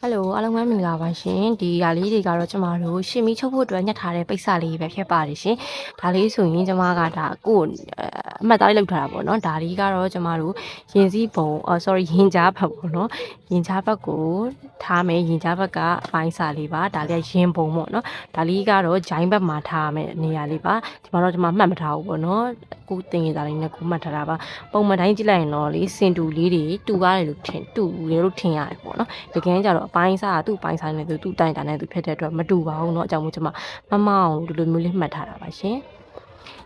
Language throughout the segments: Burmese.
ဟယ်လိုအားလုံးပဲမင်္ဂလာပါရှင်ဒီຢာလေးတွေကတော့ကျမတို့ရှင်မီချုပ်ဖို့အတွက်ညှက်ထားတဲ့ပိတ်စလေးပဲဖြစ်ပါတယ်ရှင်ဒါလေးဆိုရင်ကျမကဒါကိုအမှတ်သားလေးလောက်ထားတာပေါ့နော်ဒါလေးကတော့ကျမတို့ရင်စည်းပုံsorry ရင်ကြားဘက်ပေါ့နော်ရင်ကြားဘက်ကိုထားမယ်ရင်ကြားဘက်ကအပိုင်းစာလေးပါဒါလေးရင်ပုံပေါ့နော်ဒါလေးကတော့ဂျိုင်းဘက်မှာထားမယ်နေရာလေးပါကျမမှတ်မထားဘူးပေါ့နော်ကိုတင်ရတာလေးနဲ့ကိုမှတ်ထားတာပါပုံမှန်တိုင်းကြည့်လိုက်ရင်တော့လေစင်တူလေးတွေတူရတယ်လို့ထင်ရတယ်ပေါ့နော်တကယ်ကြတော့အပိုင်းစားကသူ့ပိုင်းစားနဲ့သူ့တိုင်တာနဲ့သူဖြစ်တဲ့အတွက်မတူပါဘူးเนาะအကြောင်းမို့ကျွန်မမအောင်ဒီလိုမျိုးလေးမှတ်ထားတာပါရှင်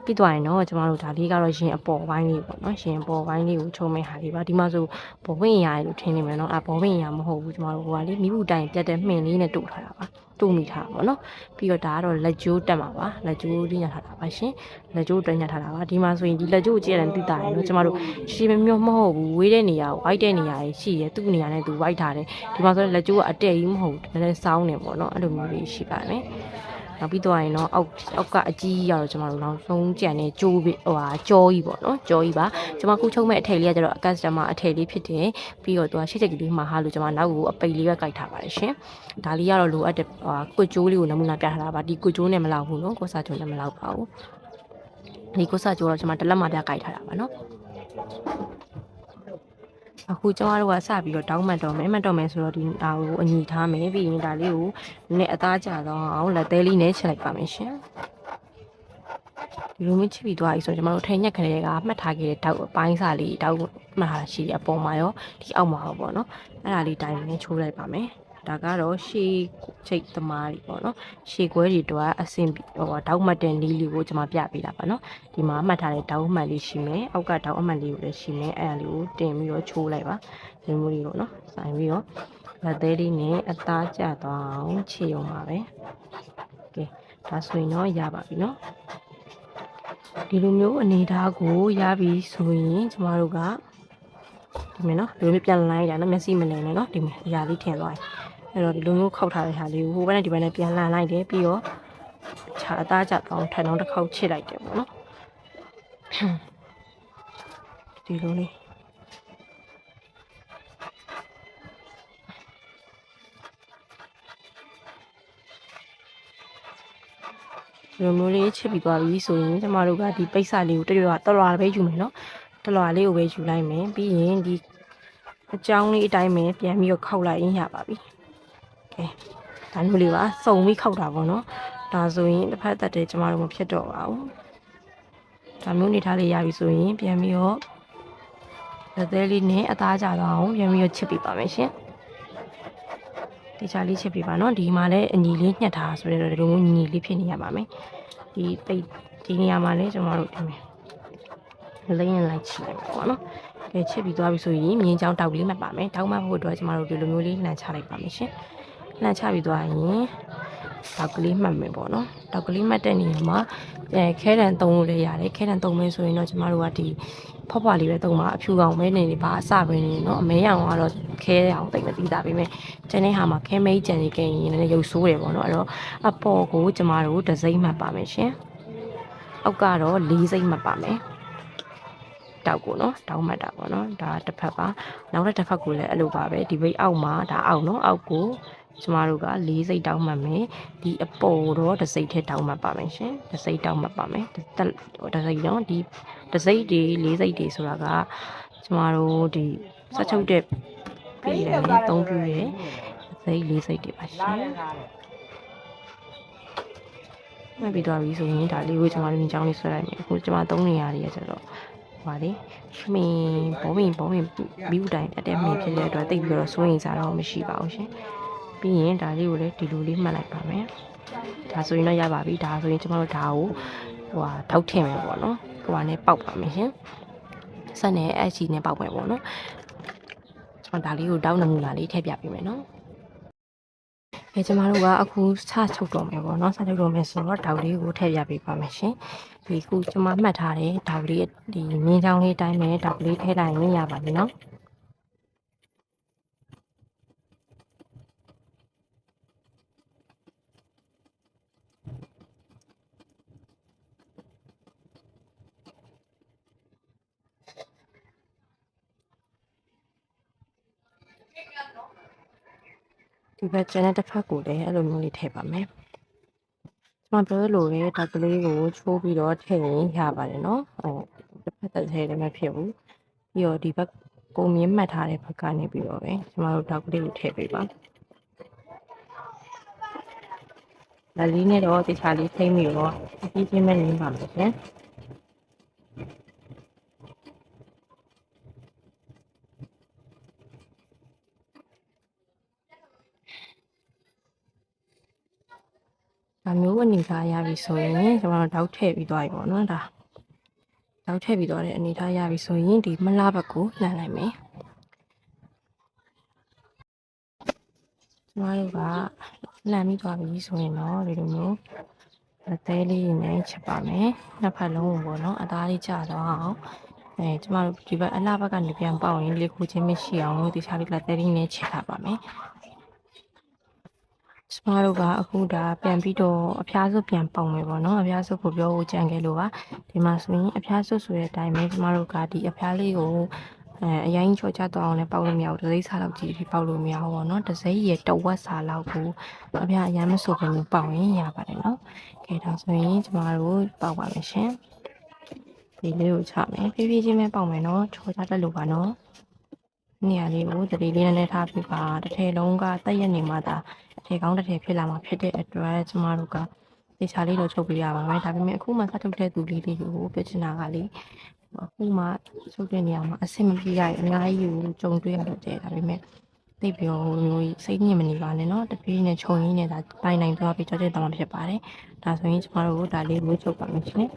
ပြီးသွားရင်တော့ကျမတို့ဒါလေးကတော့ရင်အပေါ်ပိုင်းလေးပေါ့နော်ရင်အပေါ်ပိုင်းလေးကိုချုံမဲ့ဟာလေးပါဒီမှာဆိုဘောပင်ရရလို့ထင်နေမယ်เนาะဘောပင်ရမဟုတ်ဘူးကျမတို့ဟိုကလေးမိဘူးတိုင်ပြတ်တဲ့မှင်လေးနဲ့တို့ထားတာပါတူမိထားပါတော့ပြီးတော့ဒါကတော့လက်ကျိုးတက်မှာပါလက်ကျိုးလေးညှထားတာပါရှင်လက်ကျိုးတက်ညှထားတာပါဒီမှာဆိုရင်ဒီလက်ကျိုးကိုကြည့်ရတဲ့တိတာရယ်เนาะကျမတို့ရှည်မျိုးမဟုတ်ဘူးဝေးတဲ့နေရာကိုဝိုက်တဲ့နေရာကြီးရှိရယ်သူ့နေရာနဲ့သူဝိုက်ထားတယ်ဒီမှာဆိုလက်ကျိုးကအတက်ကြီးမဟုတ်ဘူးလည်းစောင်းနေပေါ့เนาะအဲ့လိုမျိုးလေးရှိပါတယ်နောက်ပြီးတော့ရင်တော့အောက်ကအကြီးရတော့ကျမတို့နောက်ဆုံးကြံနေကြိုးပြီးကြောကြီးပေါ့နော်ကြောကြီးပါကျမခုချုံမဲ့အထည်လေးကကျတော့အကတ်စတမာအထည်လေးဖြစ်တယ်ပြီးတော့သူကရှစ်ချက်ကလေးမှာဟာလို့ကျမနောက်ကိုအပိတ်လေးပဲကိုက်ထားပါတယ်ရှင်ဒါလေးကတော့လိုအပ်တဲ့ကွတ်ကြိုးလေးကိုနမူနာပြထားတာပါဒီကွတ်ကြိုးနဲ့မလောက်ဘူးနော်ကိုစာကြိုးနဲ့မလောက်ပါဘူးဒီကိုစာကြိုးတော့ကျမတစ်လက်မှာပြကိုက်ထားတာပါနော်အခုကျမတို့ကစပြီးတော့တောင်းမှတ်တော့မယ်ဆိုတော့ဒီဒါကိုအညီထားမယ်ပြီးရင်ဒါလေးကိုနည်းအသားကျတော့အောင်လက်သေးလေးနဲ့ချက်လိုက်ပါမယ်ရှင်ဒီလိုမျိုးချစ်ပြီးသွားပြီဆိုတော့ကျမတို့ထိန်ညက်ခလေးကမှတ်ထားခဲ့တဲ့တောက်အပိုင်းစာလေးတောက်မှတ်ထားတာရှိတယ်အပေါ်မှာရောဒီအောက်မှာရောပေါ့နော်အဲ့ဒါလေးတိုင်းနဲ့ချိုးလိုက်ပါမယ်ဒါကတော့ရှေးချိတ်သမားတွေပေါ့နော်ရှေးခွဲတွေတော့အဆင်တောက်မှတ်တဲ့နီးလေးကိုကျွန်မပြပေးတာပါနော်ဒီမှာမှတ်ထားတဲ့တောက်မှတ်လေးရှိမယ်အောက်ကတောက်အမှတ်လေးကိုလည်းရှိမယ်အဲ့ဒါလေးကိုတင်ပြီးတော့ချိုးလိုက်ပါဒီမျိုးလေးပေါ့နော်ဆိုင်ပြီးတော့လက်သေးလေးနဲ့အသားကျသွားအောင်ခြေရုံပါပဲကဲဒါဆိုရင်တော့ရပါပြီနော်ဒီလိုမျိုးအနေထားကိုရပြီဆိုရင်ကျမတို့ကဒီမယ်နော်ဒီလိုမျိုးပြန်လိုက်တာနော်မျက်စိမလည်နဲ့နော်ဒီမယ်အရာလေးထင်သွားရင်အဲ့တော့ဒီလိုမျိုးခောက်ထားတဲ့ဟာလေးကိုဟိုဘက်နဲ့ဒီဘက်နဲ့ပြန်လှန်လိုက်တယ်ပြီးတော့ခြာအသားကျတော့ထပ်တော့တစ်ခေါက်ချစ်လိုက်တယ်ပေါ့နော်ဒီလိုလေးဒီလိုမျိုးလေးချစ်ပြီးသွားပြီဆိုရင်ကျမတို့ကဒီပိတ်စလေးကိုတော်တော်ပဲယူမယ်နော်တော်တော်လေးကိုပဲယူလိုက်မယ်ပြီးရင်ဒီအကြောင်းလေးအတိုင်းပဲပြန်ပြီးတော့ခောက်လိုက်ရင်ရပါပြီကဲဒါမျိုးလေးပါစုံပြီးခောက်တာပေါ့နော်ဒါဆိုရင်တစ်ဖက်သက်တည်းကျမတို့မဖြစ်တော့ပါဘူးဒါမျိုးနေထားလေးရပြီဆိုရင်ပြန်ပြီးတော့လက်သေးလေးနဲ့အသားကြတော့အောင်ပြန်ပြီးတော့ချစ်ပေးပါမယ်ရှင်ဒီချာလေးချစ်ပေးပါနော်ဒီမှာလည်းအညီလေးညှက်ထားဆိုတော့ဒီလိုမျိုးညီလေးဖြစ်နေရပါမယ်ဒီနေရာမှာလည်းကျမတို့ဒီမယ်လိမ့်ရင်လိုက်ချစ်လိုက်ပါပေါ့နော်ကဲချစ်ပြီးသွားပြီဆိုရင်မြင်းချောင်းတောက်လေးမှတ်ပါမယ်တောက်မှတ်ဖို့အတွက်ကျမတို့ဒီလိုမျိုးလေးလှန်ချလိုက်ပါမယ်ရှင်လှန်ချပြီးသွားရင်တောက်ကလေးမှတ်မယ်ပေါ့နော်တောက်ကလေးမှတ်တဲ့နေရာမှာခဲတံသုံးလို့လည်းရတယ်ခဲတံသုံးမယ်ဆိုရင်တော့ကျမတို့ကဒီဖောက်ဖွာလေးပဲသုံးပါအဖြူကောင်ပဲနေနေပါအစပဲနေနော်အမဲရောင်ကတော့ခဲအောင်တိတ်မသိတာပဲမယ်ကျန်တဲ့ဟာမှာခဲမိတ်ကြံနေကြရင်လည်းရုပ်ဆိုးတယ်ပေါ့နော်အဲ့တော့အပေါ်ကိုကျမတို့တစ်စိမ့်မှတ်ပါမယ်ရှင်အောက်ကတော့၄စိမ့်မှတ်ပါမယ်တောက်ကိုနော်တောက်မှတ်တာပေါ့နော်ဒါတစ်ဖက်ပါနောက်တစ်ဖက်ကိုလည်းအဲ့လိုပါပဲဒီဘိတ်အောက်မှာဒါအောက်နော်အောက်ကိုကျမတို့က၄စိတ်တောက်မှတ်မယ်ဒီအပေါ်တော့တစ်စိတ်ထဲတောက်မှတ်ပါမယ်ရှင်တစ်စိတ်တောက်မှတ်ပါမယ်တစ်စိတ်နော်ဒီတစ်စိတ်တွေ၄စိတ်တွေဆိုတာကကျမတို့ဒီစက်ချုပ်တဲ့ပြည်တယ်လေသုံးပြည့်ရဲ့စိတ်၄စိတ်တွေပါရှင်မှတ်ပြီးသွားပြီဆိုရင်ဒါလေးကိုကျမတို့မြင်ချောင်းလေးဆွဲလိုက်မယ်အခုကျမသုံးနေရတဲ့ကျတော့ပါလေမင်းဘောမင်းမိဘူးတိုင်းတက်မင်းဖြစ်တဲ့အတွက်တိတ်ပြီးတော့စိုးရင်စားတော့မရှိပါဘူးရှင်ပြီးရင်ဒါလေးကိုလည်းဒီလိုလေးမှတ်လိုက်ပါမယ်ဒါဆိုရင်တော့ရပါပြီဒါဆိုရင်ကျမတို့ဒါကိုထောက်ထည့်မယ်ပေါ့နော်ဟိုဟာနဲ့ပေါက်ပါမယ်ရှင်ဆက်နဲ့အချီနဲ့ပေါက်မယ်ပေါ့နော်ကျမဒါလေးကိုတောင်းနမူနာလေးထည့်ပြပေးမယ်နော်ကျမတို့ကအခုစချုပ်တော့မယ်ပေါ့နော်စချုပ်တော့မယ်ဆိုတော့တောက်လေးကိုထည့်ပြပေးပါမယ်ရှင်ဒီခုကျမမှတ်ထားတဲ့တောက်လေးဒီမြင်းချောင်းလေးတိုင်းမယ်တောက်လေးထည့်လိုက်ရင်ရပါပြီနော် ဒီဘက်ကျန်တဲ့တစ်ဖက်ကိုလည်းအဲ့လိုမျိုးလေးထည့်ပါမယ်ကျွန်မပြောလို့လေဓာတ်ကလေးကိုချိုးပြီးတော့ထည့်ရင်ရပါတယ်နော်တစ်ဖက်တစ်ထည့်လည်းမဖြစ်ဘူးပြီးတော့ဒီဘက်ကိုမြင်းမှတ်ထားတဲ့ဘက်ကနေပြီးတော့ပဲကျွန်မတို့ဓာတ်ကလေးကိုထည့်ပေးပါလက်လေးနဲ့တော့တခြားလေးထိမ့်ပြီးတော့အကြီးချင်းပဲနင်းပါမယ်ရှင်ဒါမျိုးအနေထားရပြီဆိုရင်ကျွန်တော်တို့တောက်ထည့်ပြီးသွားပြီပေါ့နော်ဒါတောက်ထည့်ပြီးသွားတဲ့အနေထားရပြီဆိုရင်ဒီမလားဘက်ကိုလှန်လိုက်မယ်ကျွန်တော်တို့ကလှန်ပြီးသွားပြီဆိုရင်တော့ဒီလိုမျိုးအသေးလေးနဲ့ချက်ပါမယ်နှစ်ဖက်လုံးကိုပေါ့နော်အသားလေးကျသွားအောင်ကျမတို့ဒီဘက်အလားဘက်ကနေပြန်ပေါက်ရင်လေခုချင်းမရှိအောင်လို့ဒီခြားလေးလက်သေးလေးနဲ့ချက်ထားပါမယ်ကျမတို့ကအခုဒါပြန်ပြီးတော့အဖျားစုပြန်ပေါက်မယ်ပေါ့နော်အဖျားစုကိုပြောဖို့ကြံခဲ့လို့ပါဒီမှာဆိုရင်အဖျားစုဆိုတဲ့အတိုင်းပဲကျမတို့ကဒီအဖျားလေးကိုအရင်ချောချတော့အောင်လည်းပေါက်လို့မရဘူးတစ်စိမ့်စာလောက်ကြည့်ပြီးပေါက်လို့မရဘူးပေါ့နော်တစ်စိမ့်ရဲ့တဝက်စာလောက်ကိုအဖျားအရင်မဆိုဘဲနဲ့ပေါက်ရင်ရပါတယ်နော်ကဲဒါဆိုရင်ကျမတို့ပေါက်ပါမယ်ရှင်ဒီလေးကိုချမယ်ဖြည်းဖြည်းချင်းပဲပေါက်မယ်နော်ချောချတတ်လို့ပါနော်နေရာလေးကိုတတိလေးနဲ့ထားပြပါတစ်ထည်လုံးကတက်ရက်နေမှသာအထည်ကောင်းတစ်ထည်ဖြစ်လာမှာဖြစ်တဲ့အတွက်ကျမတို့ကတေချာလေးတော့ချုပ်ပြရပါမယ်ဒါပေမဲ့အခုမှစထုတ်တဲ့သူလေးတွေကိုပြောချင်တာကလေအခုမှချုပ်တဲ့နေရာမှာအဆင်မပြေရအများကြီးကိုကြုံတွေ့ရတော့တယ်ဒါပေမဲ့သိပြီးတော့မျိုးစိတ်ညစ်မနေပါနဲ့เนาะတပြေးနဲ့ခြုံရင်းနဲ့ဒါပိုင်နိုင်သွားပြီးကြောက်ကြတော့မှဖြစ်ပါတယ်ဒါဆိုရင်ကျမတို့ဒါလေးကိုချုပ်ပါမယ်ရှင်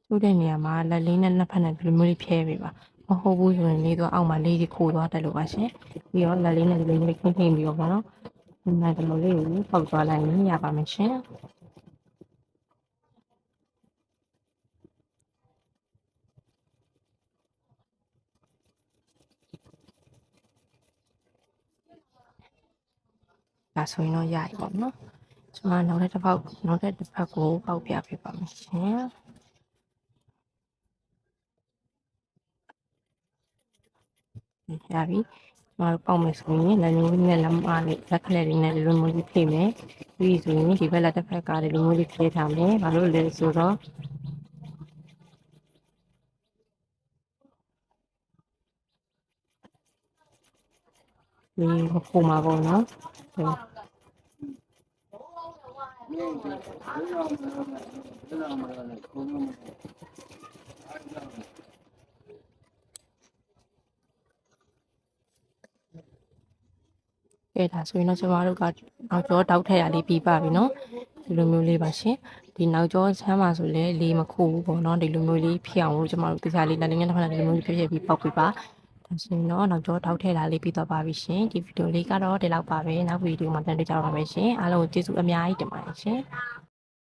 ချုပ်တဲ့နေရာမှာလက်လေးနဲ့နှစ်ဖက်နဲ့ဒီလိုမျိုးလေးဖြဲပေးပါမဟုတ်ဘူးဆိုရင်လေးတော့အောက်မှာလေးကြီးခိုးသွားတယ်လို့ပါရှင်ပြီးတော့လက်လေးနဲ့ဒီလိုမျိုးခင်းခင်းပြီးတော့ပေါ့နော်ဒီမှာဒီလိုလေးကိုပေါက်သွားလိုက်ရင်ရပါမယ်ရှင်ဒါဆိုရင်တော့ရပြီပေါ့နော်ကျွန်မနောက်တစ်ဖက်ကိုပေါက်ပြပေးပါမယ်ရှင်ရပြီကျွန်တော်ပေါက်မယ်ဆိုရင်လည်းမျိုးနဲ့လက်မလေးလက်ခလက်လေးနဲ့လိုမျိုးလေးဖြည့်မယ်ပြီးဆိုရင်ဒီဘက်လက်တစ်ဖက်ကလည်းလိုမျိုးလေးဖြည့်ထားမယ်ဘာလို့လဲဆိုတော့ဒီခုမှာပေါ့နော်ကဲဒါဆိုရင်တော့ကျမတို့ကနောက်ကျောတောက်ထည့်ရလေးပြီးပါပြီเนาะဒီလိုမျိုးလေးပါရှင်ဒီနောက်ကျောချမ်းပါဆိုလဲလေးမခိုးဘူးပေါ့เนาะဒီလိုမျိုးလေးဖြစ်အောင်လို့ကျမတို့တရားလေးလက်လေးနဲ့တစ်ဖက်ဒီလိုမျိုးလေးဖြစ်ပြီးပေါက်ပြီးပါဒါဆိုရင်တော့နောက်ကျောတောက်ထည့်လာလေးပြီးတော့ပါပြီရှင်ဒီဗီဒီယိုလေးကတော့ဒီလောက်ပါပဲနောက်ဗီဒီယိုမှာပြန်တွေ့ကြပါမယ်ရှင်အားလုံးကိုကျေးဇူးအများကြီးတင်ပါတယ်ရှင်